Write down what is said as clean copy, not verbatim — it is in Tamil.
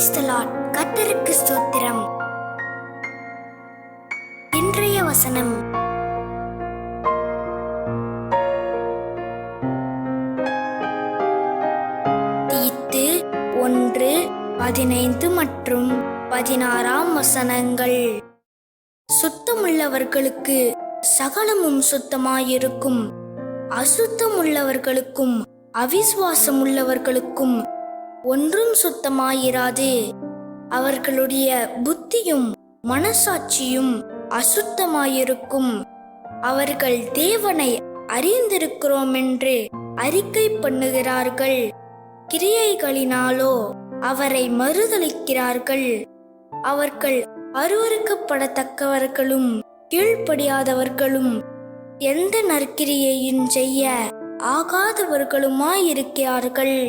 Praise the Lord. கர்த்தருக்கு ஸ்தோத்திரம். இன்றைய வசனம் தீத்து 1:15 மற்றும் 16 வசனங்கள். சுத்தமுள்ளவர்களுக்கு சகலமும் சுத்தமாயிருக்கும், அசுத்தமுள்ளவர்களுக்கும் அவிசுவாசமுள்ளவர்களுக்கும் ஒன்றும் சுத்தமாயிராது. அவர்களுடைய புத்தியும் மனசாட்சியும் அசுத்தமாயிருக்கும். அவர்கள் தேவனை அறிந்திருக்கிறோம் என்று அறிக்கை பண்ணுகிறார்கள், கிரியைகளினாலோ அவரை மறுதலிக்கிறார்கள். அவர்கள் அருவருக்கப்படத்தக்கவர்களும் கீழ்ப்படியாதவர்களும் எந்த நற்கிரியையும் செய்ய ஆகாதவர்களுமாயிருக்கிறார்கள்.